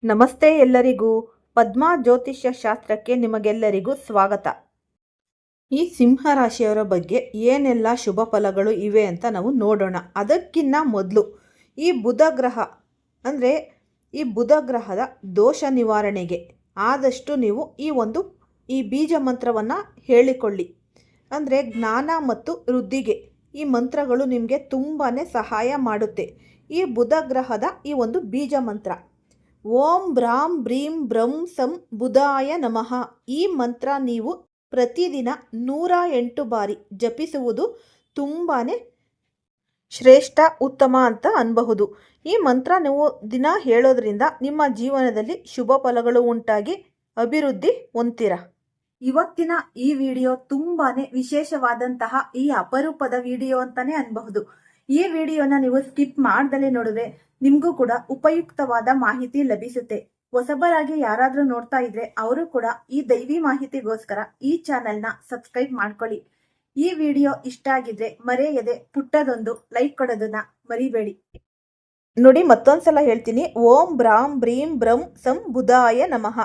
ನಮಸ್ತೆ ಎಲ್ಲರಿಗೂ. ಪದ್ಮಾ ಜ್ಯೋತಿಷ್ಯ ಶಾಸ್ತ್ರಕ್ಕೆ ನಿಮಗೆಲ್ಲರಿಗೂ ಸ್ವಾಗತ. ಈ ಸಿಂಹ ರಾಶಿಯವರ ಬಗ್ಗೆ ಏನೆಲ್ಲ ಶುಭ ಫಲಗಳು ಇವೆ ಅಂತ ನಾವು ನೋಡೋಣ. ಅದಕ್ಕಿಂತ ಮೊದಲು ಈ ಬುಧ ಗ್ರಹ ಅಂದರೆ ಈ ಬುಧ ಗ್ರಹದ ದೋಷ ನಿವಾರಣೆಗೆ ಆದಷ್ಟು ನೀವು ಈ ಬೀಜ ಮಂತ್ರವನ್ನು ಹೇಳಿಕೊಳ್ಳಿ. ಅಂದರೆ ಜ್ಞಾನ ಮತ್ತು ವೃದ್ಧಿಗೆ ಈ ಮಂತ್ರಗಳು ನಿಮಗೆ ತುಂಬಾ ಸಹಾಯ ಮಾಡುತ್ತೆ. ಈ ಬುಧ ಗ್ರಹದ ಈ ಒಂದು ಬೀಜ ಮಂತ್ರ ಓಂ ಬ್ರಾಂ ಬ್ರೀಂ ಬ್ರಂ ಸಂ ಬುಧಾಯ ನಮಃ. ಈ ಮಂತ್ರ ನೀವು ಪ್ರತಿದಿನ 108 ಬಾರಿ ಜಪಿಸುವುದು ತುಂಬಾ ಶ್ರೇಷ್ಠ, ಉತ್ತಮ ಅಂತ ಅನ್ಬಹುದು. ಈ ಮಂತ್ರ ನೀವು ದಿನ ಹೇಳೋದ್ರಿಂದ ನಿಮ್ಮ ಜೀವನದಲ್ಲಿ ಶುಭ ಫಲಗಳು ಉಂಟಾಗಿ ಅಭಿವೃದ್ಧಿ ಹೊಂದ್ತೀರ. ಇವತ್ತಿನ ಈ ವಿಡಿಯೋ ತುಂಬಾನೇ ವಿಶೇಷವಾದಂತಹ ಈ ಅಪರೂಪದ ವಿಡಿಯೋ ಅಂತಾನೆ ಅನ್ಬಹುದು. ಈ ವಿಡಿಯೋನ ನೀವು ಸ್ಕಿಪ್ ಮಾಡ್ದಲೇ ನೋಡಿದ್ರೆ ನಿಮ್ಗೂ ಕೂಡ ಉಪಯುಕ್ತವಾದ ಮಾಹಿತಿ ಲಭಿಸುತ್ತೆ. ಹೊಸಬರಾಗಿ ಯಾರಾದ್ರೂ ನೋಡ್ತಾ ಇದ್ರೆ ಅವರು ಕೂಡ ಈ ದೈವಿ ಮಾಹಿತಿಗೋಸ್ಕರ ಈ ಚಾನೆಲ್ನ ಸಬ್ಸ್ಕ್ರೈಬ್ ಮಾಡ್ಕೊಳ್ಳಿ. ಈ ವಿಡಿಯೋ ಇಷ್ಟ ಆಗಿದ್ರೆ ಮರೆಯದೆ ಪುಟ್ಟದೊಂದು ಲೈಕ್ ಕೊಡೋದನ್ನ ಮರಿಬೇಡಿ. ನೋಡಿ, ಮತ್ತೊಂದ್ಸಲ ಹೇಳ್ತೀನಿ, ಓಂ ಬ್ರಾಂ ಬ್ರೀಂ ಬ್ರಂ ಸಂ ಬುಧಾಯ ನಮಃ.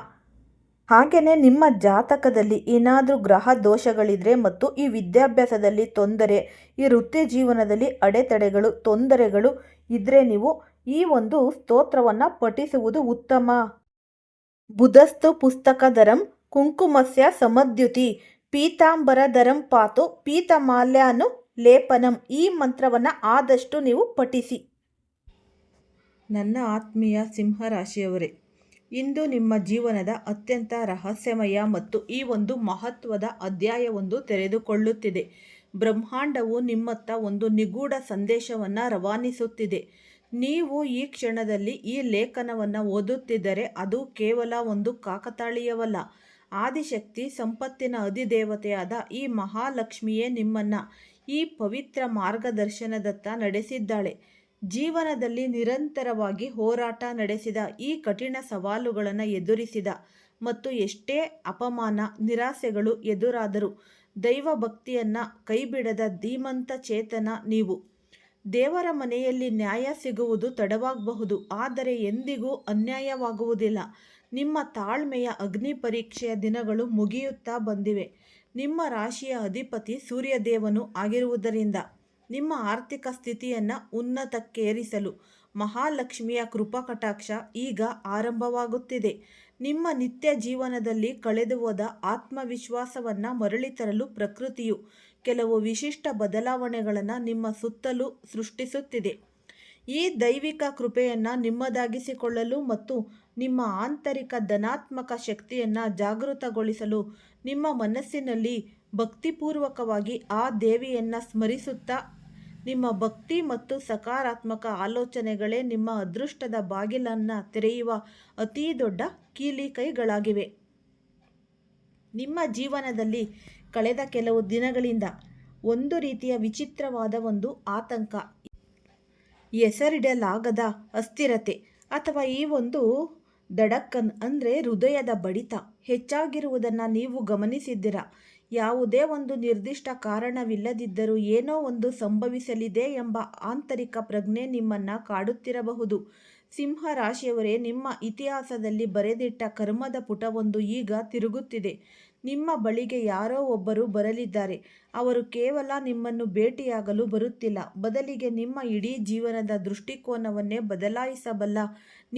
ಹಾಗೆಯೇ ನಿಮ್ಮ ಜಾತಕದಲ್ಲಿ ಏನಾದರೂ ಗ್ರಹ ದೋಷಗಳಿದ್ರೆ ಮತ್ತು ಈ ವಿದ್ಯಾಭ್ಯಾಸದಲ್ಲಿ ತೊಂದರೆ, ಈ ವೃತ್ತಿ ಜೀವನದಲ್ಲಿ ಅಡೆತಡೆಗಳು, ತೊಂದರೆಗಳು ಇದ್ರೆ ನೀವು ಈ ಒಂದು ಸ್ತೋತ್ರವನ್ನು ಪಠಿಸುವುದು ಉತ್ತಮ. ಬುಧಸ್ತು ಪುಸ್ತಕಧರಂ ಕುಂಕುಮಸ್ಯ ಸಮದ್ಯುತಿ ಪೀತಾಂಬರಧರಂ ಪಾತು ಪೀತಮಾಲ್ಯಾನು ಲೇಪನಂ. ಈ ಮಂತ್ರವನ್ನು ಆದಷ್ಟು ನೀವು ಪಠಿಸಿ. ನನ್ನ ಆತ್ಮೀಯ ಸಿಂಹರಾಶಿಯವರೇ, ಇಂದು ನಿಮ್ಮ ಜೀವನದ ಅತ್ಯಂತ ರಹಸ್ಯಮಯ ಮತ್ತು ಈ ಒಂದು ಮಹತ್ವದ ಅಧ್ಯಾಯವೊಂದು ತೆರೆದುಕೊಳ್ಳುತ್ತಿದೆ. ಬ್ರಹ್ಮಾಂಡವು ನಿಮ್ಮತ್ತ ಒಂದು ನಿಗೂಢ ಸಂದೇಶವನ್ನು ರವಾನಿಸುತ್ತಿದೆ. ನೀವು ಈ ಕ್ಷಣದಲ್ಲಿ ಈ ಲೇಖನವನ್ನು ಓದುತ್ತಿದ್ದರೆ ಅದು ಕೇವಲ ಒಂದು ಕಾಕತಾಳೀಯವಲ್ಲ. ಆದಿಶಕ್ತಿ, ಸಂಪತ್ತಿನ ಅಧಿದೇವತೆಯಾದ ಈ ಮಹಾಲಕ್ಷ್ಮಿಯೇ ನಿಮ್ಮನ್ನು ಈ ಪವಿತ್ರ ಮಾರ್ಗದರ್ಶನದತ್ತ ನಡೆಸಿದ್ದಾಳೆ. ಜೀವನದಲ್ಲಿ ನಿರಂತರವಾಗಿ ಹೋರಾಟ ನಡೆಸಿದ, ಈ ಕಠಿಣ ಸವಾಲುಗಳನ್ನು ಎದುರಿಸಿದ ಮತ್ತು ಎಷ್ಟೇ ಅಪಮಾನ, ನಿರಾಸೆಗಳು ಎದುರಾದರೂ ದೈವ ಭಕ್ತಿಯನ್ನು ಕೈಬಿಡದ ಧೀಮಂತ ಚೇತನ ನೀವು. ದೇವರ ಮನೆಯಲ್ಲಿ ನ್ಯಾಯ ಸಿಗುವುದು ತಡವಾಗಬಹುದು, ಆದರೆ ಎಂದಿಗೂ ಅನ್ಯಾಯವಾಗುವುದಿಲ್ಲ. ನಿಮ್ಮ ತಾಳ್ಮೆಯ ಅಗ್ನಿ ಪರೀಕ್ಷೆಯ ದಿನಗಳು ಮುಗಿಯುತ್ತಾ ಬಂದಿವೆ. ನಿಮ್ಮ ರಾಶಿಯ ಅಧಿಪತಿ ಸೂರ್ಯದೇವನು ಆಗಿರುವುದರಿಂದ ನಿಮ್ಮ ಆರ್ಥಿಕ ಸ್ಥಿತಿಯನ್ನು ಉನ್ನತಕ್ಕೇರಿಸಲು ಮಹಾಲಕ್ಷ್ಮಿಯ ಕೃಪಾಕಟಾಕ್ಷ ಈಗ ಆರಂಭವಾಗುತ್ತಿದೆ. ನಿಮ್ಮ ನಿತ್ಯ ಜೀವನದಲ್ಲಿ ಕಳೆದು ಹೋದ ಆತ್ಮವಿಶ್ವಾಸವನ್ನು ಮರಳಿ ತರಲು ಪ್ರಕೃತಿಯು ಕೆಲವು ವಿಶಿಷ್ಟ ಬದಲಾವಣೆಗಳನ್ನು ನಿಮ್ಮ ಸುತ್ತಲೂ ಸೃಷ್ಟಿಸುತ್ತಿದೆ. ಈ ದೈವಿಕ ಕೃಪೆಯನ್ನು ನಿಮ್ಮದಾಗಿಸಿಕೊಳ್ಳಲು ಮತ್ತು ನಿಮ್ಮ ಆಂತರಿಕ ಧನಾತ್ಮಕ ಶಕ್ತಿಯನ್ನು ಜಾಗೃತಗೊಳಿಸಲು ನಿಮ್ಮ ಮನಸ್ಸಿನಲ್ಲಿ ಭಕ್ತಿಪೂರ್ವಕವಾಗಿ ಆ ದೇವಿಯನ್ನು ಸ್ಮರಿಸುತ್ತಾ ನಿಮ್ಮ ಭಕ್ತಿ ಮತ್ತು ಸಕಾರಾತ್ಮಕ ಆಲೋಚನೆಗಳೇ ನಿಮ್ಮ ಅದೃಷ್ಟದ ಬಾಗಿಲನ್ನು ತೆರೆಯುವ ಅತೀ ದೊಡ್ಡ ಕೀಲಿ ಕೈಗಳಾಗಿವೆ. ನಿಮ್ಮ ಜೀವನದಲ್ಲಿ ಕಳೆದ ಕೆಲವು ದಿನಗಳಿಂದ ಒಂದು ರೀತಿಯ ವಿಚಿತ್ರವಾದ ಒಂದು ಆತಂಕ, ಹೆಸರಿಡಲಾಗದ ಅಸ್ಥಿರತೆ ಅಥವಾ ಈ ಒಂದು ಧಡಕ್ಕನ್ ಅಂದರೆ ಹೃದಯದ ಬಡಿತ ಹೆಚ್ಚಾಗಿರುವುದನ್ನು ನೀವು ಗಮನಿಸಿದ್ದೀರ. ಯಾವುದೇ ಒಂದು ನಿರ್ದಿಷ್ಟ ಕಾರಣವಿಲ್ಲದಿದ್ದರೂ ಏನೋ ಒಂದು ಸಂಭವಿಸಲಿದೆ ಎಂಬ ಆಂತರಿಕ ಪ್ರಜ್ಞೆ ನಿಮ್ಮನ್ನು ಕಾಡುತ್ತಿರಬಹುದು. ಸಿಂಹ ರಾಶಿಯವರೇ, ನಿಮ್ಮ ಇತಿಹಾಸದಲ್ಲಿ ಬರೆದಿಟ್ಟ ಕರ್ಮದ ಪುಟವೊಂದು ಈಗ ತಿರುಗುತ್ತಿದೆ. ನಿಮ್ಮ ಬಳಿಗೆ ಯಾರೋ ಒಬ್ಬರು ಬರಲಿದ್ದಾರೆ. ಅವರು ಕೇವಲ ನಿಮ್ಮನ್ನು ಭೇಟಿಯಾಗಲು ಬರುತ್ತಿಲ್ಲ, ಬದಲಿಗೆ ನಿಮ್ಮ ಇಡೀ ಜೀವನದ ದೃಷ್ಟಿಕೋನವನ್ನೇ ಬದಲಾಯಿಸಬಲ್ಲ,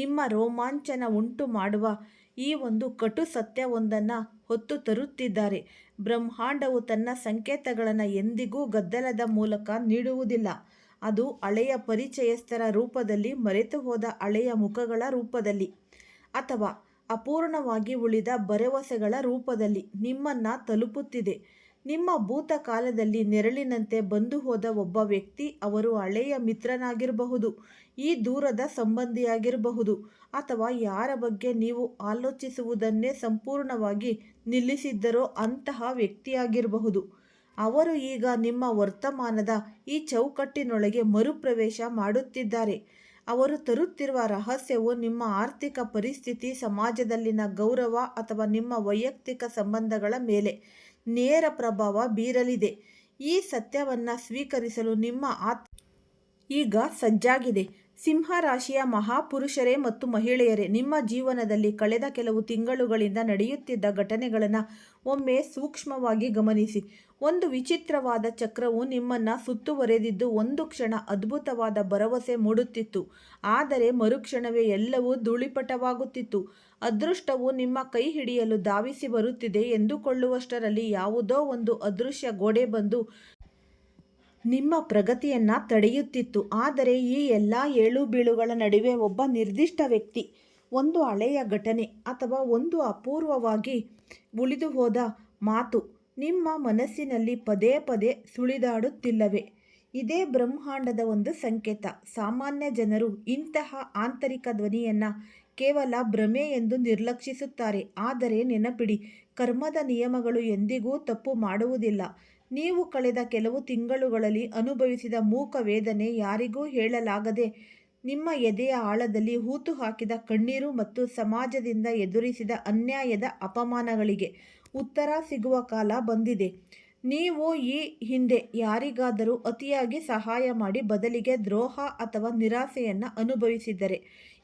ನಿಮ್ಮ ರೋಮಾಂಚನ ಉಂಟು ಮಾಡುವ ಈ ಒಂದು ಕಟು ಸತ್ಯವೊಂದನ್ನು ಹೊತ್ತು ತರುತ್ತಿದ್ದಾರೆ. ಬ್ರಹ್ಮಾಂಡವು ತನ್ನ ಸಂಕೇತಗಳನ್ನು ಎಂದಿಗೂ ಗದ್ದಲದ ಮೂಲಕ ನೀಡುವುದಿಲ್ಲ. ಅದು ಹಳೆಯ ಪರಿಚಯಸ್ಥರ ರೂಪದಲ್ಲಿ, ಮರೆತು ಹೋದ ಹಳೆಯ ಮುಖಗಳ ರೂಪದಲ್ಲಿ ಅಥವಾ ಅಪೂರ್ಣವಾಗಿ ಉಳಿದ ಭರವಸೆಗಳ ರೂಪದಲ್ಲಿ ನಿಮ್ಮನ್ನು ತಲುಪುತ್ತಿದೆ. ನಿಮ್ಮ ಭೂತಕಾಲದಲ್ಲಿ ನೆರಳಿನಂತೆ ಬಂದು ಹೋದ ಒಬ್ಬ ವ್ಯಕ್ತಿ, ಅವರು ಹಳೆಯ ಮಿತ್ರನಾಗಿರಬಹುದು, ಈ ದೂರದ ಸಂಬಂಧಿಯಾಗಿರಬಹುದು, ಅಥವಾ ಯಾರ ಬಗ್ಗೆ ನೀವು ಆಲೋಚಿಸುವುದನ್ನೇ ಸಂಪೂರ್ಣವಾಗಿ ನಿಲ್ಲಿಸಿದ್ದರೋ ಅಂತಹ ವ್ಯಕ್ತಿಯಾಗಿರಬಹುದು. ಅವರು ಈಗ ನಿಮ್ಮ ವರ್ತಮಾನದ ಈ ಚೌಕಟ್ಟಿನೊಳಗೆ ಮರುಪ್ರವೇಶ ಮಾಡುತ್ತಿದ್ದಾರೆ. ಅವರು ತರುತ್ತಿರುವ ರಹಸ್ಯವು ನಿಮ್ಮ ಆರ್ಥಿಕ ಪರಿಸ್ಥಿತಿ, ಸಮಾಜದಲ್ಲಿನ ಗೌರವ ಅಥವಾ ನಿಮ್ಮ ವೈಯಕ್ತಿಕ ಸಂಬಂಧಗಳ ಮೇಲೆ ನೇರ ಪ್ರಭಾವ ಬೀರಲಿದೆ. ಈ ಸತ್ಯವನ್ನು ಸ್ವೀಕರಿಸಲು ನಿಮ್ಮ ಈಗ ಸಜ್ಜಾಗಿದೆ. ಸಿಂಹ ರಾಶಿಯ ಮಹಾಪುರುಷರೇ ಮತ್ತು ಮಹಿಳೆಯರೇ, ನಿಮ್ಮ ಜೀವನದಲ್ಲಿ ಕಳೆದ ಕೆಲವು ತಿಂಗಳುಗಳಿಂದ ನಡೆಯುತ್ತಿದ್ದ ಘಟನೆಗಳನ್ನು ಒಮ್ಮೆ ಸೂಕ್ಷ್ಮವಾಗಿ ಗಮನಿಸಿ. ಒಂದು ವಿಚಿತ್ರವಾದ ಚಕ್ರವು ನಿಮ್ಮನ್ನು ಸುತ್ತುವರೆದಿದ್ದು ಒಂದು ಕ್ಷಣ ಅದ್ಭುತವಾದ ಭರವಸೆ ಮೂಡುತ್ತಿತ್ತು. ಆದರೆ ಮರುಕ್ಷಣವೇ ಎಲ್ಲವೂ ಧೂಳಿಪಟವಾಗುತ್ತಿತ್ತು. ಅದೃಷ್ಟವು ನಿಮ್ಮ ಕೈ ಹಿಡಿಯಲು ಧಾವಿಸಿ ಬರುತ್ತಿದೆ ಎಂದುಕೊಳ್ಳುವಷ್ಟರಲ್ಲಿ ಯಾವುದೋ ಒಂದು ಅದೃಶ್ಯ ಗೋಡೆ ಬಂದು ನಿಮ್ಮ ಪ್ರಗತಿಯನ್ನು ತಡೆಯುತ್ತಿತ್ತು. ಆದರೆ ಈ ಎಲ್ಲ ಏಳುಬೀಳುಗಳ ನಡುವೆ ಒಬ್ಬ ನಿರ್ದಿಷ್ಟ ವ್ಯಕ್ತಿ, ಒಂದು ಹಳೆಯ ಘಟನೆ ಅಥವಾ ಒಂದು ಅಪೂರ್ವವಾಗಿ ಉಳಿದುಹೋದ ಮಾತು ನಿಮ್ಮ ಮನಸ್ಸಿನಲ್ಲಿ ಪದೇ ಪದೇ ಸುಳಿದಾಡುತ್ತಿಲ್ಲವೇ? ಇದೇ ಬ್ರಹ್ಮಾಂಡದ ಒಂದು ಸಂಕೇತ. ಸಾಮಾನ್ಯ ಜನರು ಇಂತಹ ಆಂತರಿಕ ಧ್ವನಿಯನ್ನು ಕೇವಲ ಭ್ರಮೆ ಎಂದು ನಿರ್ಲಕ್ಷಿಸುತ್ತಾರೆ. ಆದರೆ ನೆನಪಿಡಿ, ಕರ್ಮದ ನಿಯಮಗಳು ಎಂದಿಗೂ ತಪ್ಪು ಮಾಡುವುದಿಲ್ಲ. ನೀವು ಕಳೆದ ಕೆಲವು ತಿಂಗಳುಗಳಲ್ಲಿ ಅನುಭವಿಸಿದ ಮೂಕ ವೇದನೆ, ಯಾರಿಗೂ ಹೇಳಲಾಗದೆ ನಿಮ್ಮ ಎದೆಯ ಆಳದಲ್ಲಿ ಹೂತು ಹಾಕಿದ ಕಣ್ಣೀರು ಮತ್ತು ಸಮಾಜದಿಂದ ಎದುರಿಸಿದ ಅನ್ಯಾಯದ ಅಪಮಾನಗಳಿಗೆ ಉತ್ತರ ಸಿಗುವ ಕಾಲ ಬಂದಿದೆ. ನೀವು ಈ ಹಿಂದೆ ಯಾರಿಗಾದರೂ ಅತಿಯಾಗಿ ಸಹಾಯ ಮಾಡಿ ಬದಲಿಗೆ ದ್ರೋಹ ಅಥವಾ ನಿರಾಸೆಯನ್ನು ಅನುಭವಿಸಿದ್ದರೆ,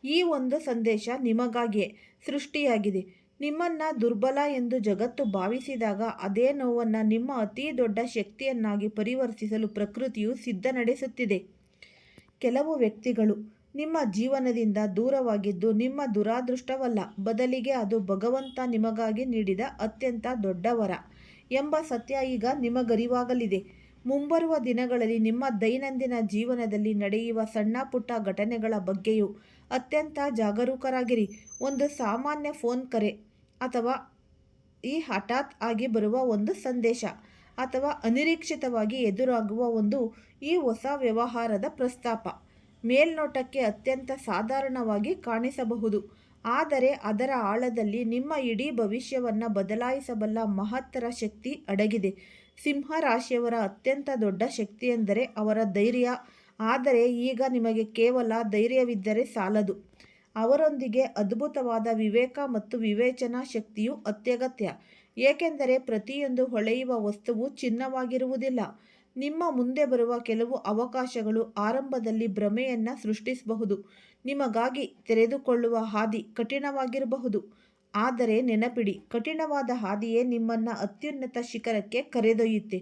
ಈ ಒಂದು ಸಂದೇಶ ನಿಮಗಾಗಿಯೇ ಸೃಷ್ಟಿಯಾಗಿದೆ. ನಿಮ್ಮನ್ನು ದುರ್ಬಲ ಎಂದು ಜಗತ್ತು ಭಾವಿಸಿದಾಗ ಅದೇ ನೋವನ್ನು ನಿಮ್ಮ ಅತಿ ದೊಡ್ಡ ಶಕ್ತಿಯನ್ನಾಗಿ ಪರಿವರ್ತಿಸಲು ಪ್ರಕೃತಿಯು ಸಿದ್ಧ ನಡೆಸುತ್ತಿದೆ. ಕೆಲವು ವ್ಯಕ್ತಿಗಳು ನಿಮ್ಮ ಜೀವನದಿಂದ ದೂರವಾಗಿದ್ದು ನಿಮ್ಮ ದುರಾದೃಷ್ಟವಲ್ಲ, ಬದಲಿಗೆ ಅದು ಭಗವಂತ ನಿಮಗಾಗಿ ನೀಡಿದ ಅತ್ಯಂತ ದೊಡ್ಡ ವರ ಎಂಬ ಸತ್ಯ ಈಗ ನಿಮಗರಿವಾಗಲಿದೆ. ಮುಂಬರುವ ದಿನಗಳಲ್ಲಿ ನಿಮ್ಮ ದೈನಂದಿನ ಜೀವನದಲ್ಲಿ ನಡೆಯುವ ಸಣ್ಣ ಪುಟ್ಟ ಘಟನೆಗಳ ಬಗ್ಗೆಯೂ ಅತ್ಯಂತ ಜಾಗರೂಕರಾಗಿರಿ. ಒಂದು ಸಾಮಾನ್ಯ ಫೋನ್ ಕರೆ ಅಥವಾ ಈ ಹಠಾತ್ ಆಗಿ ಬರುವ ಒಂದು ಸಂದೇಶ ಅಥವಾ ಅನಿರೀಕ್ಷಿತವಾಗಿ ಎದುರಾಗುವ ಈ ಹೊಸ ವ್ಯವಹಾರದ ಪ್ರಸ್ತಾಪ ಮೇಲ್ನೋಟಕ್ಕೆ ಅತ್ಯಂತ ಸಾಧಾರಣವಾಗಿ ಕಾಣಿಸಬಹುದು. ಆದರೆ ಅದರ ಆಳದಲ್ಲಿ ನಿಮ್ಮ ಇಡೀ ಭವಿಷ್ಯವನ್ನು ಬದಲಾಯಿಸಬಲ್ಲ ಮಹತ್ತರ ಶಕ್ತಿ ಅಡಗಿದೆ. ಸಿಂಹ ರಾಶಿಯವರ ಅತ್ಯಂತ ದೊಡ್ಡ ಶಕ್ತಿಯೆಂದರೆ ಅವರ ಧೈರ್ಯ. ಆದರೆ ಈಗ ನಿಮಗೆ ಕೇವಲ ಧೈರ್ಯವಿದ್ದರೆ ಸಾಲದು. ಅವರೊಂದಿಗೆ ಅದ್ಭುತವಾದ ವಿವೇಕ ಮತ್ತು ವಿವೇಚನಾ ಶಕ್ತಿಯು ಅತ್ಯಗತ್ಯ. ಏಕೆಂದರೆ ಪ್ರತಿಯೊಂದು ಹೊಳೆಯುವ ವಸ್ತುವು ಚಿನ್ನವಾಗಿರುವುದಿಲ್ಲ. ನಿಮ್ಮ ಮುಂದೆ ಬರುವ ಕೆಲವು ಅವಕಾಶಗಳು ಆರಂಭದಲ್ಲಿ ಭ್ರಮೆಯನ್ನು ಸೃಷ್ಟಿಸಬಹುದು. ನಿಮಗಾಗಿ ತೆರೆದುಕೊಳ್ಳುವ ಹಾದಿ ಕಠಿಣವಾಗಿರಬಹುದು. ಆದರೆ ನೆನಪಿಡಿ, ಕಠಿಣವಾದ ಹಾದಿಯೇ ನಿಮ್ಮನ್ನು ಅತ್ಯುನ್ನತ ಶಿಖರಕ್ಕೆ ಕರೆದೊಯ್ಯುತ್ತೆ.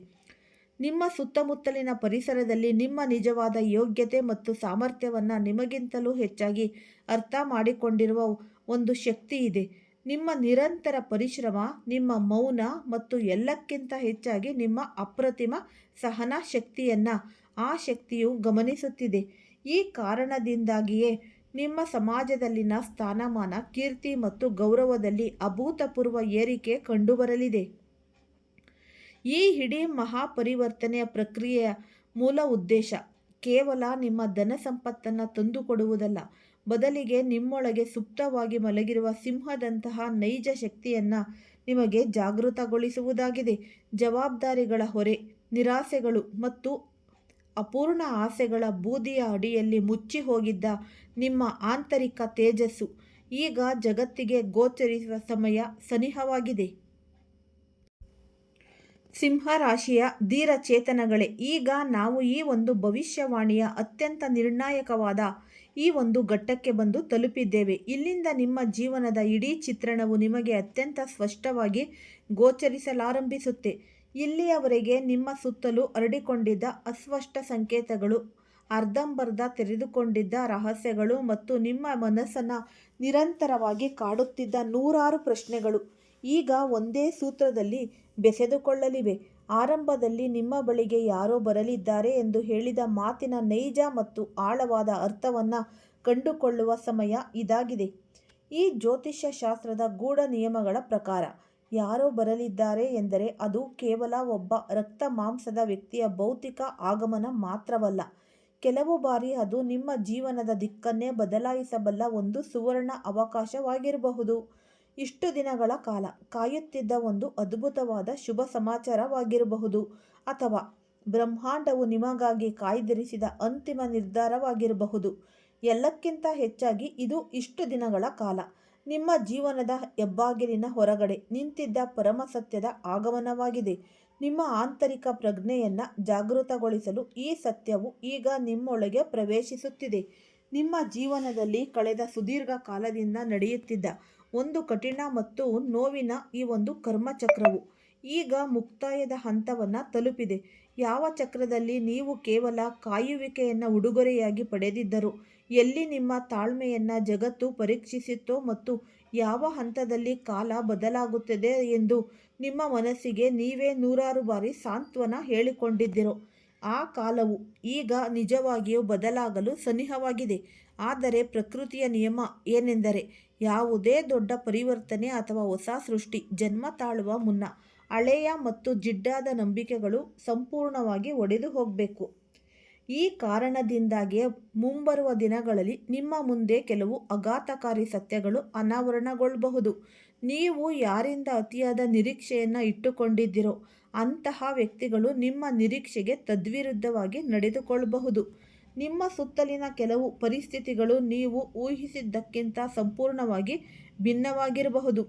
ನಿಮ್ಮ ಸುತ್ತಮುತ್ತಲಿನ ಪರಿಸರದಲ್ಲಿ ನಿಮ್ಮ ನಿಜವಾದ ಯೋಗ್ಯತೆ ಮತ್ತು ಸಾಮರ್ಥ್ಯವನ್ನು ನಿಮಗಿಂತಲೂ ಹೆಚ್ಚಾಗಿ ಅರ್ಥ ಮಾಡಿಕೊಂಡಿರುವ ಒಂದು ಶಕ್ತಿ ಇದೆ. ನಿಮ್ಮ ನಿರಂತರ ಪರಿಶ್ರಮ, ನಿಮ್ಮ ಮೌನ ಮತ್ತು ಎಲ್ಲಕ್ಕಿಂತ ಹೆಚ್ಚಾಗಿ ನಿಮ್ಮ ಅಪ್ರತಿಮ ಸಹನಾ ಶಕ್ತಿಯನ್ನು ಆ ಶಕ್ತಿಯು ಗಮನಿಸುತ್ತಿದೆ. ಈ ಕಾರಣದಿಂದಾಗಿಯೇ ನಿಮ್ಮ ಸಮಾಜದಲ್ಲಿನ ಸ್ಥಾನಮಾನ, ಕೀರ್ತಿ ಮತ್ತು ಗೌರವದಲ್ಲಿ ಅಭೂತಪೂರ್ವ ಏರಿಕೆ ಕಂಡುಬರಲಿದೆ. ಈ ಇಡೀ ಮಹಾಪರಿವರ್ತನೆಯ ಪ್ರಕ್ರಿಯೆಯ ಮೂಲ ಉದ್ದೇಶ ಕೇವಲ ನಿಮ್ಮ ಧನ ಸಂಪತ್ತನ್ನು ತಂದುಕೊಡುವುದಲ್ಲ, ಬದಲಿಗೆ ನಿಮ್ಮೊಳಗೆ ಸುಪ್ತವಾಗಿ ಮಲಗಿರುವ ಸಿಂಹದಂತಹ ನೈಜ ಶಕ್ತಿಯನ್ನು ನಿಮಗೆ ಜಾಗೃತಗೊಳಿಸುವುದಾಗಿದೆ. ಜವಾಬ್ದಾರಿಗಳ ಹೊರೆ, ನಿರಾಸೆಗಳು ಮತ್ತು ಅಪೂರ್ಣ ಆಸೆಗಳ ಬೂದಿಯ ಅಡಿಯಲ್ಲಿ ಮುಚ್ಚಿ ಹೋಗಿದ್ದ ನಿಮ್ಮ ಆಂತರಿಕ ತೇಜಸ್ಸು ಈಗ ಜಗತ್ತಿಗೆ ಗೋಚರಿಸುವ ಸಮಯ ಸನಿಹವಾಗಿದೆ. ಸಿಂಹ ರಾಶಿಯ ಧೀರ ಚೇತನಗಳೇ, ಈಗ ನಾವು ಈ ಒಂದು ಭವಿಷ್ಯವಾಣಿಯ ಅತ್ಯಂತ ನಿರ್ಣಾಯಕವಾದ ಈ ಒಂದು ಘಟ್ಟಕ್ಕೆ ಬಂದು ತಲುಪಿದ್ದೇವೆ. ಇಲ್ಲಿಂದ ನಿಮ್ಮ ಜೀವನದ ಇಡೀ ಚಿತ್ರಣವು ನಿಮಗೆ ಅತ್ಯಂತ ಸ್ಪಷ್ಟವಾಗಿ ಗೋಚರಿಸಲಾರಂಭಿಸುತ್ತೆ. ಇಲ್ಲಿಯವರೆಗೆ ನಿಮ್ಮ ಸುತ್ತಲೂ ಹರಡಿಕೊಂಡಿದ್ದ ಅಸ್ಪಷ್ಟ ಸಂಕೇತಗಳು, ಅರ್ಧಂಬರ್ಧ ತೆರೆದುಕೊಂಡಿದ್ದ ರಹಸ್ಯಗಳು ಮತ್ತು ನಿಮ್ಮ ಮನಸ್ಸನ್ನು ನಿರಂತರವಾಗಿ ಕಾಡುತ್ತಿದ್ದ ನೂರಾರು ಪ್ರಶ್ನೆಗಳು ಈಗ ಒಂದೇ ಸೂತ್ರದಲ್ಲಿ ಬೆಸೆದುಕೊಳ್ಳಲಿವೆ. ಆರಂಭದಲ್ಲಿ ನಿಮ್ಮ ಬಳಿಗೆ ಯಾರೋ ಬರಲಿದ್ದಾರೆ ಎಂದು ಹೇಳಿದ ಮಾತಿನ ನೈಜ ಮತ್ತು ಆಳವಾದ ಅರ್ಥವನ್ನು ಕಂಡುಕೊಳ್ಳುವ ಸಮಯ ಇದಾಗಿದೆ. ಈ ಜ್ಯೋತಿಷ್ಯ ಶಾಸ್ತ್ರದ ಗೂಢ ನಿಯಮಗಳ ಪ್ರಕಾರ ಯಾರೋ ಬರಲಿದ್ದಾರೆ ಎಂದರೆ ಅದು ಕೇವಲ ಒಬ್ಬ ರಕ್ತ ಮಾಂಸದ ವ್ಯಕ್ತಿಯ ಭೌತಿಕ ಆಗಮನ ಮಾತ್ರವಲ್ಲ. ಕೆಲವು ಬಾರಿ ಅದು ನಿಮ್ಮ ಜೀವನದ ದಿಕ್ಕನ್ನೇ ಬದಲಾಯಿಸಬಲ್ಲ ಒಂದು ಸುವರ್ಣ ಅವಕಾಶವಾಗಿರಬಹುದು. ಇಷ್ಟು ದಿನಗಳ ಕಾಲ ಕಾಯುತ್ತಿದ್ದ ಒಂದು ಅದ್ಭುತವಾದ ಶುಭ ಸಮಾಚಾರವಾಗಿರಬಹುದು, ಅಥವಾ ಬ್ರಹ್ಮಾಂಡವು ನಿಮಗಾಗಿ ಕಾಯ್ದಿರಿಸಿದ ಅಂತಿಮ ನಿರ್ಧಾರವಾಗಿರಬಹುದು. ಎಲ್ಲಕ್ಕಿಂತ ಹೆಚ್ಚಾಗಿ ಇದು ಇಷ್ಟು ದಿನಗಳ ಕಾಲ ನಿಮ್ಮ ಜೀವನದ ಹೆಬ್ಬಾಗಿಲಿನ ಹೊರಗಡೆ ನಿಂತಿದ್ದ ಪರಮಸತ್ಯದ ಆಗಮನವಾಗಿದೆ. ನಿಮ್ಮ ಆಂತರಿಕ ಪ್ರಜ್ಞೆಯನ್ನು ಜಾಗೃತಗೊಳಿಸಲು ಈ ಸತ್ಯವು ಈಗ ನಿಮ್ಮೊಳಗೆ ಪ್ರವೇಶಿಸುತ್ತಿದೆ. ನಿಮ್ಮ ಜೀವನದಲ್ಲಿ ಕಳೆದ ಸುದೀರ್ಘ ಕಾಲದಿಂದ ನಡೆಯುತ್ತಿದ್ದ ಒಂದು ಕಠಿಣ ಮತ್ತು ನೋವಿನ ಈ ಒಂದು ಕರ್ಮಚಕ್ರವು ಈಗ ಮುಕ್ತಾಯದ ಹಂತವನ್ನು ತಲುಪಿದೆ. ಯಾವ ಚಕ್ರದಲ್ಲಿ ನೀವು ಕೇವಲ ಕಾಯುವಿಕೆಯನ್ನು ಉಡುಗೊರೆಯಾಗಿ ಪಡೆದಿದ್ದರು, ಎಲ್ಲಿ ನಿಮ್ಮ ತಾಳ್ಮೆಯನ್ನು ಜಗತ್ತು ಪರೀಕ್ಷಿಸಿತ್ತೋ ಮತ್ತು ಯಾವ ಹಂತದಲ್ಲಿ ಕಾಲ ಬದಲಾಗುತ್ತದೆ ಎಂದು ನಿಮ್ಮ ಮನಸ್ಸಿಗೆ ನೀವೇ ನೂರಾರು ಬಾರಿ ಸಾಂತ್ವನ ಹೇಳಿಕೊಂಡಿದ್ದಿರೋ ಆ ಕಾಲವು ಈಗ ನಿಜವಾಗಿಯೂ ಬದಲಾಗಲು ಸನಿಹವಾಗಿದೆ. ಆದರೆ ಪ್ರಕೃತಿಯ ನಿಯಮ ಏನೆಂದರೆ, ಯಾವುದೇ ದೊಡ್ಡ ಪರಿವರ್ತನೆ ಅಥವಾ ಹೊಸ ಸೃಷ್ಟಿ ಜನ್ಮ ತಾಳುವ ಮುನ್ನ ಹಳೆಯ ಮತ್ತು ಜಿಡ್ಡಾದ ನಂಬಿಕೆಗಳು ಸಂಪೂರ್ಣವಾಗಿ ಒಡೆದು ಹೋಗಬೇಕು. ಈ ಕಾರಣದಿಂದಾಗಿಯೇ ಮುಂಬರುವ ದಿನಗಳಲ್ಲಿ ನಿಮ್ಮ ಮುಂದೆ ಕೆಲವು ಆಘಾತಕಾರಿ ಸತ್ಯಗಳು ಅನಾವರಣಗೊಳ್ಳಬಹುದು. ನೀವು ಯಾರಿಂದ ಅತಿಯಾದ ನಿರೀಕ್ಷೆಯನ್ನು ಇಟ್ಟುಕೊಂಡಿದ್ದೀರೋ ಅಂತಹ ವ್ಯಕ್ತಿಗಳು ನಿಮ್ಮ ನಿರೀಕ್ಷೆಗೆ ತದ್ವಿರುದ್ಧವಾಗಿ ನಡೆದುಕೊಳ್ಳಬಹುದು. ನಿಮ್ಮ ಸುತ್ತಲಿನ ಕೆಲವು ಪರಿಸ್ಥಿತಿಗಳು ನೀವು ಊಹಿಸಿದ್ದಕ್ಕಿಂತ ಸಂಪೂರ್ಣವಾಗಿ ಭಿನ್ನವಾಗಿರಬಹುದು.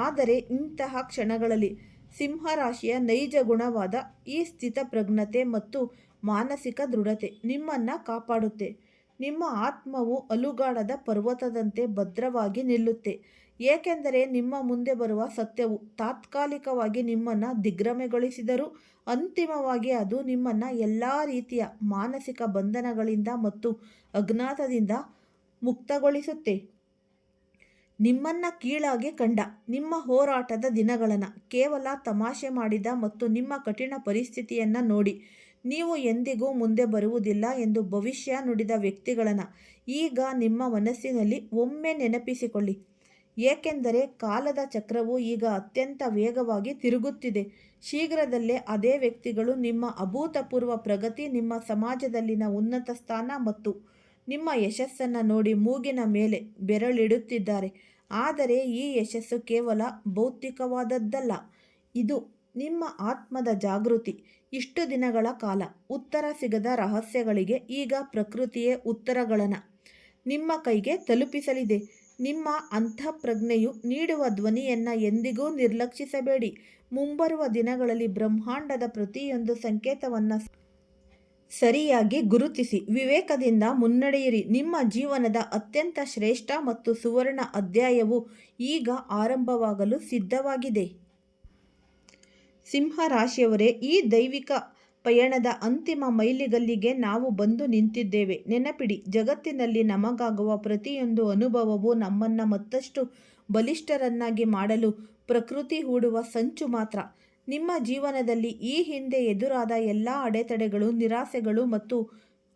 ಆದರೆ ಇಂತಹ ಕ್ಷಣಗಳಲ್ಲಿ ಸಿಂಹರಾಶಿಯ ನೈಜ ಗುಣವಾದ ಈ ಸ್ಥಿತಪ್ರಜ್ಞತೆ ಮತ್ತು ಮಾನಸಿಕ ದೃಢತೆ ನಿಮ್ಮನ್ನು ಕಾಪಾಡುತ್ತೆ. ನಿಮ್ಮ ಆತ್ಮವು ಅಲುಗಾಡದ ಪರ್ವತದಂತೆ ಭದ್ರವಾಗಿ ನಿಲ್ಲುತ್ತೆ, ಏಕೆಂದರೆ ನಿಮ್ಮ ಮುಂದೆ ಬರುವ ಸತ್ಯವು ತಾತ್ಕಾಲಿಕವಾಗಿ ನಿಮ್ಮನ್ನು ದಿಗ್ಭ್ರಮೆಗೊಳಿಸಿದರೂ ಅಂತಿಮವಾಗಿ ಅದು ನಿಮ್ಮನ್ನು ಎಲ್ಲ ರೀತಿಯ ಮಾನಸಿಕ ಬಂಧನಗಳಿಂದ ಮತ್ತು ಅಜ್ಞಾತದಿಂದ ಮುಕ್ತಗೊಳಿಸುತ್ತೆ. ನಿಮ್ಮನ್ನು ಕೀಳಾಗಿ ಕಂಡ ನಿಮ್ಮ ಹೋರಾಟದ ದಿನಗಳನ್ನು ಕೇವಲ ತಮಾಷೆ ಮಾಡಿದ ಮತ್ತು ನಿಮ್ಮ ಕಠಿಣ ಪರಿಸ್ಥಿತಿಯನ್ನು ನೋಡಿ ನೀವು ಎಂದಿಗೂ ಮುಂದೆ ಬರುವುದಿಲ್ಲ ಎಂದು ಭವಿಷ್ಯ ನುಡಿದ ವ್ಯಕ್ತಿಗಳನ್ನು ಈಗ ನಿಮ್ಮ ಮನಸ್ಸಿನಲ್ಲಿ ಒಮ್ಮೆ ನೆನಪಿಸಿಕೊಳ್ಳಿ. ಏಕೆಂದರೆ ಕಾಲದ ಚಕ್ರವು ಈಗ ಅತ್ಯಂತ ವೇಗವಾಗಿ ತಿರುಗುತ್ತಿದೆ. ಶೀಘ್ರದಲ್ಲೇ ಅದೇ ವ್ಯಕ್ತಿಗಳು ನಿಮ್ಮ ಅಭೂತಪೂರ್ವ ಪ್ರಗತಿ, ನಿಮ್ಮ ಸಮಾಜದಲ್ಲಿನ ಉನ್ನತ ಸ್ಥಾನ ಮತ್ತು ನಿಮ್ಮ ಯಶಸ್ಸನ್ನು ನೋಡಿ ಮೂಗಿನ ಮೇಲೆ ಬೆರಳಿಡುತ್ತಿದ್ದಾರೆ. ಆದರೆ ಈ ಯಶಸ್ಸು ಕೇವಲ ಭೌತಿಕವಾದದ್ದಲ್ಲ, ಇದು ನಿಮ್ಮ ಆತ್ಮದ ಜಾಗೃತಿ. ಇಷ್ಟು ದಿನಗಳ ಕಾಲ ಉತ್ತರ ಸಿಗದ ರಹಸ್ಯಗಳಿಗೆ ಈಗ ಪ್ರಕೃತಿಯೇ ಉತ್ತರಗಳನ್ನು ನಿಮ್ಮ ಕೈಗೆ ತಲುಪಿಸಲಿದೆ. ನಿಮ್ಮ ಅಂತಃಪ್ರಜ್ಞೆಯು ನೀಡುವ ಧ್ವನಿಯನ್ನು ಎಂದಿಗೂ ನಿರ್ಲಕ್ಷಿಸಬೇಡಿ. ಮುಂಬರುವ ದಿನಗಳಲ್ಲಿ ಬ್ರಹ್ಮಾಂಡದ ಪ್ರತಿಯೊಂದು ಸಂಕೇತವನ್ನು ಸರಿಯಾಗಿ ಗುರುತಿಸಿ ವಿವೇಕದಿಂದ ಮುನ್ನಡೆಯಿರಿ. ನಿಮ್ಮ ಜೀವನದ ಅತ್ಯಂತ ಶ್ರೇಷ್ಠ ಮತ್ತು ಸುವರ್ಣ ಅಧ್ಯಾಯವು ಈಗ ಆರಂಭವಾಗಲು ಸಿದ್ಧವಾಗಿದೆ. ಸಿಂಹರಾಶಿಯವರೇ, ಈ ದೈವಿಕ ಪಯಣದ ಅಂತಿಮ ಮೈಲಿಗಲ್ಲಿಗೆ ನಾವು ಬಂದು ನಿಂತಿದ್ದೇವೆ. ನೆನಪಿಡಿ, ಜಗತ್ತಿನಲ್ಲಿ ನಮಗಾಗುವ ಪ್ರತಿಯೊಂದು ಅನುಭವವು ನಮ್ಮನ್ನು ಮತ್ತಷ್ಟು ಬಲಿಷ್ಠರನ್ನಾಗಿ ಮಾಡಲು ಪ್ರಕೃತಿ ಹೂಡುವ ಸಂಚು ಮಾತ್ರ. ನಿಮ್ಮ ಜೀವನದಲ್ಲಿ ಈ ಹಿಂದೆ ಎದುರಾದ ಎಲ್ಲ ಅಡೆತಡೆಗಳು, ನಿರಾಸೆಗಳು ಮತ್ತು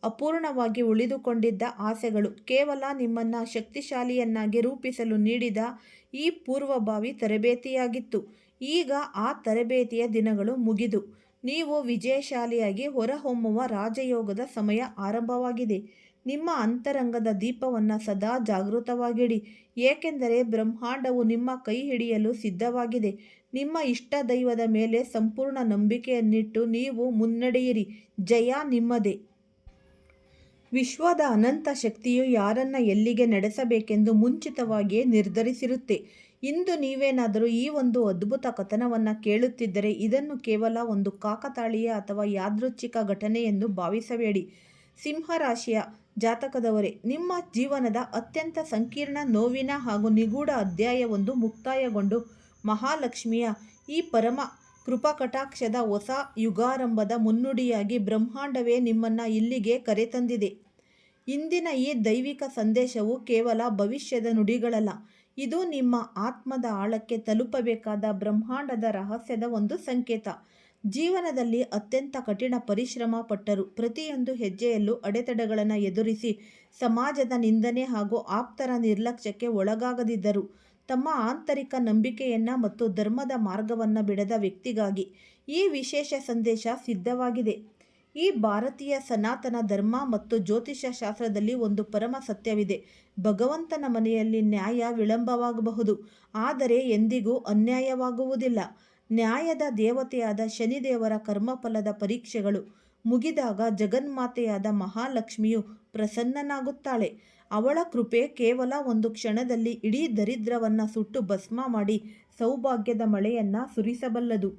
ಅಪೂರ್ಣವಾಗಿ ಉಳಿದುಕೊಂಡಿದ್ದ ಆಸೆಗಳು ಕೇವಲ ನಿಮ್ಮನ್ನು ಶಕ್ತಿಶಾಲಿಯನ್ನಾಗಿ ರೂಪಿಸಲು ನೀಡಿದ ಈ ಪೂರ್ವಭಾವಿ ತರಬೇತಿಯಾಗಿತ್ತು. ಈಗ ಆ ತರಬೇತಿಯ ದಿನಗಳು ಮುಗಿದು ನೀವು ವಿಜಯಶಾಲಿಯಾಗಿ ಹೊರಹೊಮ್ಮುವ ರಾಜಯೋಗದ ಸಮಯ ಆರಂಭವಾಗಿದೆ. ನಿಮ್ಮ ಅಂತರಂಗದ ದೀಪವನ್ನು ಸದಾ ಜಾಗೃತವಾಗಿಡಿ, ಏಕೆಂದರೆ ಬ್ರಹ್ಮಾಂಡವು ನಿಮ್ಮ ಕೈ ಹಿಡಿಯಲು ಸಿದ್ಧವಾಗಿದೆ. ನಿಮ್ಮ ಇಷ್ಟ ದೈವದ ಮೇಲೆ ಸಂಪೂರ್ಣ ನಂಬಿಕೆಯನ್ನಿಟ್ಟು ನೀವು ಮುನ್ನಡೆಯಿರಿ. ಜಯ ನಿಮ್ಮದೇ. ವಿಶ್ವದ ಅನಂತ ಶಕ್ತಿಯು ಯಾರನ್ನು ಎಲ್ಲಿಗೆ ನಡೆಸಬೇಕೆಂದು ಮುಂಚಿತವಾಗಿಯೇ ನಿರ್ಧರಿಸಿರುತ್ತೆ. ಇಂದು ನೀವೇನಾದರೂ ಈ ಒಂದು ಅದ್ಭುತ ಕಥನವನ್ನು ಕೇಳುತ್ತಿದ್ದರೆ ಇದನ್ನು ಕೇವಲ ಒಂದು ಕಾಕತಾಳೀಯ ಅಥವಾ ಯಾದೃಚ್ಛಿಕ ಘಟನೆ ಎಂದು ಭಾವಿಸಬೇಡಿ. ಸಿಂಹರಾಶಿಯ ಜಾತಕದವರೇ, ನಿಮ್ಮ ಜೀವನದ ಅತ್ಯಂತ ಸಂಕೀರ್ಣ, ನೋವಿನ ಹಾಗೂ ನಿಗೂಢ ಅಧ್ಯಾಯವೊಂದು ಮುಕ್ತಾಯಗೊಂಡು ಮಹಾಲಕ್ಷ್ಮಿಯ ಈ ಪರಮ ಕೃಪಾಕಟಾಕ್ಷದ ಹೊಸ ಯುಗಾರಂಭದ ಮುನ್ನುಡಿಯಾಗಿ ಬ್ರಹ್ಮಾಂಡವೇ ನಿಮ್ಮನ್ನು ಇಲ್ಲಿಗೆ ಕರೆತಂದಿದೆ. ಇಂದಿನ ಈ ದೈವಿಕ ಸಂದೇಶವು ಕೇವಲ ಭವಿಷ್ಯದ ನುಡಿಗಳಲ್ಲ, ಇದು ನಿಮ್ಮ ಆತ್ಮದ ಆಳಕ್ಕೆ ತಲುಪಬೇಕಾದ ಬ್ರಹ್ಮಾಂಡದ ರಹಸ್ಯದ ಒಂದು ಸಂಕೇತ. ಜೀವನದಲ್ಲಿ ಅತ್ಯಂತ ಕಠಿಣ ಪರಿಶ್ರಮ ಪಟ್ಟರು, ಪ್ರತಿಯೊಂದು ಹೆಜ್ಜೆಯಲ್ಲೂ ಅಡೆತಡೆಗಳನ್ನು ಎದುರಿಸಿ ಸಮಾಜದ ನಿಂದನೆ ಹಾಗೂ ಆಪ್ತರ ನಿರ್ಲಕ್ಷ್ಯಕ್ಕೆ ಒಳಗಾಗದಿದ್ದರು. ತಮ್ಮ ಆಂತರಿಕ ನಂಬಿಕೆಯನ್ನು ಮತ್ತು ಧರ್ಮದ ಮಾರ್ಗವನ್ನು ಬಿಡದ ವ್ಯಕ್ತಿಗಾಗಿ ಈ ವಿಶೇಷ ಸಂದೇಶ ಸಿದ್ಧವಾಗಿದೆ. ಈ ಭಾರತೀಯ ಸನಾತನ ಧರ್ಮ ಮತ್ತು ಜ್ಯೋತಿಷ್ಯ ಶಾಸ್ತ್ರದಲ್ಲಿ ಒಂದು ಪರಮ ಸತ್ಯವಿದೆ. ಭಗವಂತನ ಮನೆಯಲ್ಲಿ ನ್ಯಾಯ ವಿಳಂಬವಾಗಬಹುದು, ಆದರೆ ಎಂದಿಗೂ ಅನ್ಯಾಯವಾಗುವುದಿಲ್ಲ. ನ್ಯಾಯದ ದೇವತೆಯಾದ ಶನಿದೇವರ ಕರ್ಮಫಲದ ಪರೀಕ್ಷೆಗಳು ಮುಗಿದಾಗ ಜಗನ್ಮಾತೆಯಾದ ಮಹಾಲಕ್ಷ್ಮಿಯು ಪ್ರಸನ್ನನಾಗುತ್ತಾಳೆ. ಅವಳ ಕೃಪೆ ಕೇವಲ ಒಂದು ಕ್ಷಣದಲ್ಲಿ ಇಡೀ ದರಿದ್ರವನ್ನು ಸುಟ್ಟು ಭಸ್ಮ ಮಾಡಿ ಸೌಭಾಗ್ಯದ ಮಳೆಯನ್ನು ಸುರಿಸಬಲ್ಲದು.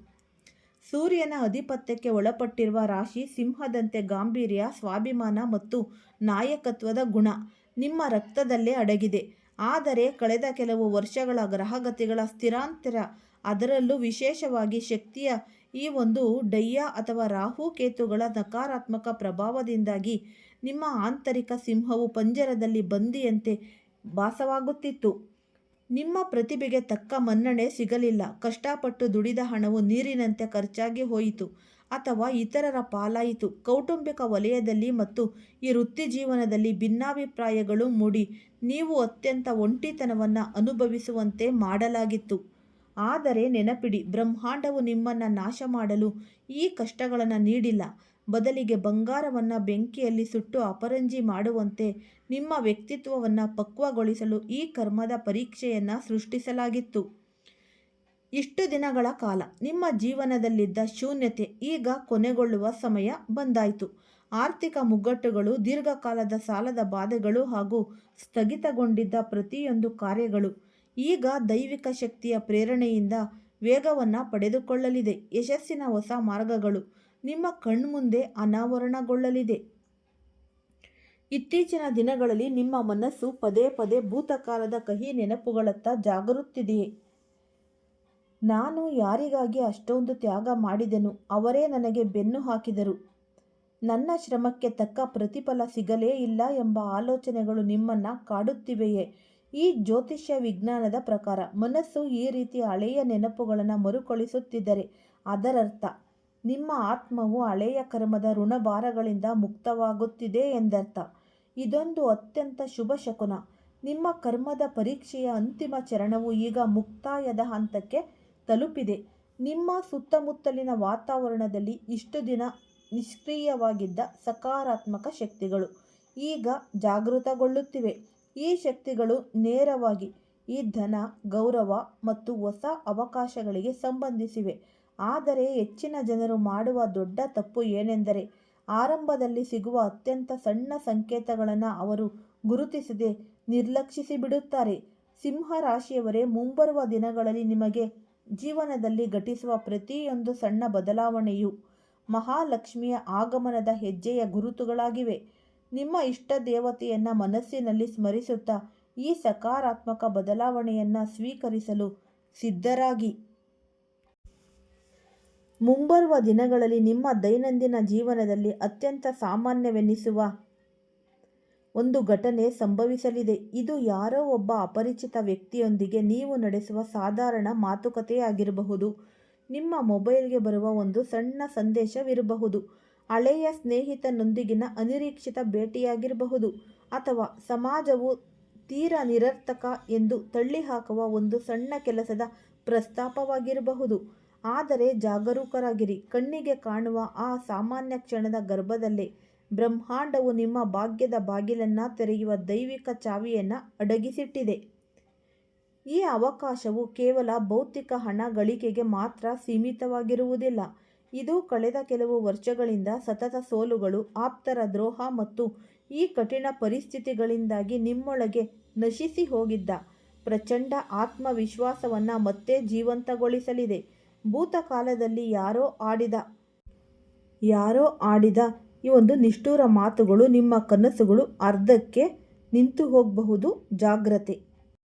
ಸೂರ್ಯನ ಅಧಿಪತ್ಯಕ್ಕೆ ಒಳಪಟ್ಟಿರುವ ರಾಶಿ ಸಿಂಹದಂತೆ ಗಾಂಭೀರ್ಯ, ಸ್ವಾಭಿಮಾನ ಮತ್ತು ನಾಯಕತ್ವದ ಗುಣ ನಿಮ್ಮ ರಕ್ತದಲ್ಲೇ ಅಡಗಿದೆ. ಆದರೆ ಕಳೆದ ಕೆಲವು ವರ್ಷಗಳ ಗ್ರಹಗತಿಗಳ ಸ್ಥಿರಾಂತರ, ಅದರಲ್ಲೂ ವಿಶೇಷವಾಗಿ ಶಕ್ತಿಯ ಈ ಒಂದು ಡಯ್ಯ ಅಥವಾ ರಾಹು-ಕೇತುಗಳ ನಕಾರಾತ್ಮಕ ಪ್ರಭಾವದಿಂದಾಗಿ ನಿಮ್ಮ ಆಂತರಿಕ ಸಿಂಹವು ಪಂಜರದಲ್ಲಿ ಬಂದಿಯಂತೆ ಭಾಸವಾಗುತ್ತಿತ್ತು. ನಿಮ್ಮ ಪ್ರತಿಭೆಗೆ ತಕ್ಕ ಮನ್ನಣೆ ಸಿಗಲಿಲ್ಲ. ಕಷ್ಟಪಟ್ಟು ದುಡಿದ ಹಣವು ನೀರಿನಂತೆ ಖರ್ಚಾಗಿ ಹೋಯಿತು ಅಥವಾ ಇತರರ ಪಾಲಾಯಿತು. ಕೌಟುಂಬಿಕ ವಲಯದಲ್ಲಿ ಮತ್ತು ಈ ವೃತ್ತಿ ಜೀವನದಲ್ಲಿ ಭಿನ್ನಾಭಿಪ್ರಾಯಗಳು ಮೂಡಿ ನೀವು ಅತ್ಯಂತ ಒಂಟಿತನವನ್ನು ಅನುಭವಿಸುವಂತೆ ಮಾಡಲಾಗಿತ್ತು. ಆದರೆ ನೆನಪಿಡಿ, ಬ್ರಹ್ಮಾಂಡವು ನಿಮ್ಮನ್ನು ನಾಶ ಮಾಡಲು ಈ ಕಷ್ಟಗಳನ್ನು ನೀಡಿಲ್ಲ. ಬದಲಿಗೆ ಬಂಗಾರವನ್ನು ಬೆಂಕಿಯಲ್ಲಿ ಸುಟ್ಟು ಅಪರಂಜಿ ಮಾಡುವಂತೆ ನಿಮ್ಮ ವ್ಯಕ್ತಿತ್ವವನ್ನು ಪಕ್ವಗೊಳಿಸಲು ಈ ಕರ್ಮದ ಪರೀಕ್ಷೆಯನ್ನು ಸೃಷ್ಟಿಸಲಾಗಿತ್ತು. ಇಷ್ಟು ದಿನಗಳ ಕಾಲ ನಿಮ್ಮ ಜೀವನದಲ್ಲಿದ್ದ ಶೂನ್ಯತೆ ಈಗ ಕೊನೆಗೊಳ್ಳುವ ಸಮಯ ಬಂದಾಯಿತು. ಆರ್ಥಿಕ ಮುಗ್ಗಟ್ಟುಗಳು, ದೀರ್ಘಕಾಲದ ಸಾಲದ ಬಾಧೆಗಳು ಹಾಗೂ ಸ್ಥಗಿತಗೊಂಡಿದ್ದ ಪ್ರತಿಯೊಂದು ಕಾರ್ಯಗಳು ಈಗ ದೈವಿಕ ಶಕ್ತಿಯ ಪ್ರೇರಣೆಯಿಂದ ವೇಗವನ್ನು ಪಡೆದುಕೊಳ್ಳಲಿದೆ. ಯಶಸ್ಸಿನ ಹೊಸ ಮಾರ್ಗಗಳು ನಿಮ್ಮ ಕಣ್ಮುಂದೆ ಅನಾವರಣಗೊಳ್ಳಲಿದೆ. ಇತ್ತೀಚಿನ ದಿನಗಳಲ್ಲಿ ನಿಮ್ಮ ಮನಸ್ಸು ಪದೇ ಪದೇ ಭೂತಕಾಲದ ಕಹಿ ನೆನಪುಗಳತ್ತ ಜಾಗರುತ್ತಿದೆಯೇ? ನಾನು ಯಾರಿಗಾಗಿ ಅಷ್ಟೊಂದು ತ್ಯಾಗ ಮಾಡಿದೆನು, ಅವರೇ ನನಗೆ ಬೆನ್ನು ಹಾಕಿದರು, ನನ್ನ ಶ್ರಮಕ್ಕೆ ತಕ್ಕ ಪ್ರತಿಫಲ ಸಿಗಲೇ ಇಲ್ಲ ಎಂಬ ಆಲೋಚನೆಗಳು ನಿಮ್ಮನ್ನು ಕಾಡುತ್ತಿವೆಯೇ? ಈ ಜ್ಯೋತಿಷ್ಯ ವಿಜ್ಞಾನದ ಪ್ರಕಾರ ಮನಸ್ಸು ಈ ರೀತಿ ಹಳೆಯ ನೆನಪುಗಳನ್ನು ಮರುಕಳಿಸುತ್ತಿದ್ದರೆ ಅದರರ್ಥ ನಿಮ್ಮ ಆತ್ಮವು ಹಳೆಯ ಕರ್ಮದ ಋಣಭಾರಗಳಿಂದ ಮುಕ್ತವಾಗುತ್ತಿದೆ ಎಂದರ್ಥ. ಇದೊಂದು ಅತ್ಯಂತ ಶುಭ ಶಕುನ. ನಿಮ್ಮ ಕರ್ಮದ ಪರೀಕ್ಷೆಯ ಅಂತಿಮ ಚರಣವು ಈಗ ಮುಕ್ತಾಯದ ಹಂತಕ್ಕೆ ತಲುಪಿದೆ. ನಿಮ್ಮ ಸುತ್ತಮುತ್ತಲಿನ ವಾತಾವರಣದಲ್ಲಿ ಇಷ್ಟು ದಿನ ನಿಷ್ಕ್ರಿಯವಾಗಿದ್ದ ಸಕಾರಾತ್ಮಕ ಶಕ್ತಿಗಳು ಈಗ ಜಾಗೃತಗೊಳ್ಳುತ್ತಿವೆ. ಈ ಶಕ್ತಿಗಳು ನೇರವಾಗಿ ಈ ಧನ, ಗೌರವ ಮತ್ತು ಹೊಸ ಅವಕಾಶಗಳಿಗೆ ಸಂಬಂಧಿಸಿವೆ. ಆದರೆ ಹೆಚ್ಚಿನ ಜನರು ಮಾಡುವ ದೊಡ್ಡ ತಪ್ಪು ಏನೆಂದರೆ ಆರಂಭದಲ್ಲಿ ಸಿಗುವ ಅತ್ಯಂತ ಸಣ್ಣ ಸಂಕೇತಗಳನ್ನು ಅವರು ಗುರುತಿಸದೆ ನಿರ್ಲಕ್ಷಿಸಿ ಬಿಡುತ್ತಾರೆ. ಸಿಂಹ ರಾಶಿಯವರೇ, ಮುಂಬರುವ ದಿನಗಳಲ್ಲಿ ನಿಮಗೆ ಜೀವನದಲ್ಲಿ ಘಟಿಸುವ ಪ್ರತಿಯೊಂದು ಸಣ್ಣ ಬದಲಾವಣೆಯು ಮಹಾಲಕ್ಷ್ಮಿಯ ಆಗಮನದ ಹೆಜ್ಜೆಯ ಗುರುತುಗಳಾಗಿವೆ. ನಿಮ್ಮ ಇಷ್ಟ ದೇವತೆಯನ್ನು ಮನಸ್ಸಿನಲ್ಲಿ ಸ್ಮರಿಸುತ್ತಾ ಈ ಸಕಾರಾತ್ಮಕ ಬದಲಾವಣೆಯನ್ನು ಸ್ವೀಕರಿಸಲು ಸಿದ್ಧರಾಗಿ. ಮುಂಬರುವ ದಿನಗಳಲ್ಲಿ ನಿಮ್ಮ ದೈನಂದಿನ ಜೀವನದಲ್ಲಿ ಅತ್ಯಂತ ಸಾಮಾನ್ಯವೆನಿಸುವ ಒಂದು ಘಟನೆ ಸಂಭವಿಸಲಿದೆ. ಇದು ಯಾರೋ ಒಬ್ಬ ಅಪರಿಚಿತ ವ್ಯಕ್ತಿಯೊಂದಿಗೆ ನೀವು ನಡೆಸುವ ಸಾಧಾರಣ ಮಾತುಕತೆಯಾಗಿರಬಹುದು. ನಿಮ್ಮ ಮೊಬೈಲ್ಗೆ ಬರುವ ಒಂದು ಸಣ್ಣ ಸಂದೇಶವಿರಬಹುದು. ಹಳೆಯ ಸ್ನೇಹಿತನೊಂದಿಗಿನ ಅನಿರೀಕ್ಷಿತ ಭೇಟಿಯಾಗಿರಬಹುದು. ಅಥವಾ ಸಮಾಜವು ತೀರಾ ನಿರರ್ಥಕ ಎಂದು ತಳ್ಳಿಹಾಕುವ ಒಂದು ಸಣ್ಣ ಕೆಲಸದ ಪ್ರಸ್ತಾಪವಾಗಿರಬಹುದು. ಆದರೆ ಜಾಗರೂಕರಾಗಿರಿ, ಕಣ್ಣಿಗೆ ಕಾಣುವ ಆ ಸಾಮಾನ್ಯ ಕ್ಷಣದ ಗರ್ಭದಲ್ಲೇ ಬ್ರಹ್ಮಾಂಡವು ನಿಮ್ಮ ಭಾಗ್ಯದ ಬಾಗಿಲನ್ನು ತೆರೆಯುವ ದೈವಿಕ ಚಾವಿಯನ್ನು ಅಡಗಿಸಿಟ್ಟಿದೆ. ಈ ಅವಕಾಶವು ಕೇವಲ ಭೌತಿಕ ಹಣ ಗಳಿಕೆಗೆ ಮಾತ್ರ ಸೀಮಿತವಾಗಿರುವುದಿಲ್ಲ. ಇದು ಕಳೆದ ಕೆಲವು ವರ್ಷಗಳಿಂದ ಸತತ ಸೋಲುಗಳು, ಆಪ್ತರ ದ್ರೋಹ ಮತ್ತು ಈ ಕಠಿಣ ಪರಿಸ್ಥಿತಿಗಳಿಂದಾಗಿ ನಿಮ್ಮೊಳಗೆ ನಶಿಸಿ ಹೋಗಿದ್ದ ಪ್ರಚಂಡ ಆತ್ಮವಿಶ್ವಾಸವನ್ನು ಮತ್ತೆ ಜೀವಂತಗೊಳಿಸಲಿದೆ. ಭೂತಕಾಲದಲ್ಲಿ ಯಾರೋ ಆಡಿದ ಈ ಒಂದು ನಿಷ್ಠುರ ಮಾತುಗಳು, ನಿಮ್ಮ ಕನಸುಗಳು ಅರ್ಧಕ್ಕೆ ನಿಂತು ಹೋಗಬಹುದು. ಜಾಗ್ರತೆ.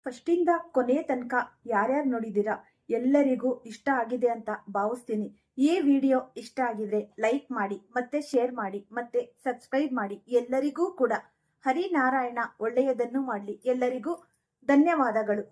ಫಸ್ಟಿಂದ ಕೊನೆ ತನಕ ಯಾರ್ಯಾರು ನೋಡಿದ್ದೀರಾ ಎಲ್ಲರಿಗೂ ಇಷ್ಟ ಆಗಿದೆ ಅಂತ ಭಾವಿಸ್ತೀನಿ. ಈ ವಿಡಿಯೋ ಇಷ್ಟ ಆಗಿದ್ರೆ ಲೈಕ್ ಮಾಡಿ, ಮತ್ತೆ ಶೇರ್ ಮಾಡಿ, ಮತ್ತೆ ಸಬ್ಸ್ಕ್ರೈಬ್ ಮಾಡಿ. ಎಲ್ಲರಿಗೂ ಕೂಡ ಹರಿನಾರಾಯಣ ಒಳ್ಳೆಯದನ್ನು ಮಾಡಲಿ. ಎಲ್ಲರಿಗೂ ಧನ್ಯವಾದಗಳು.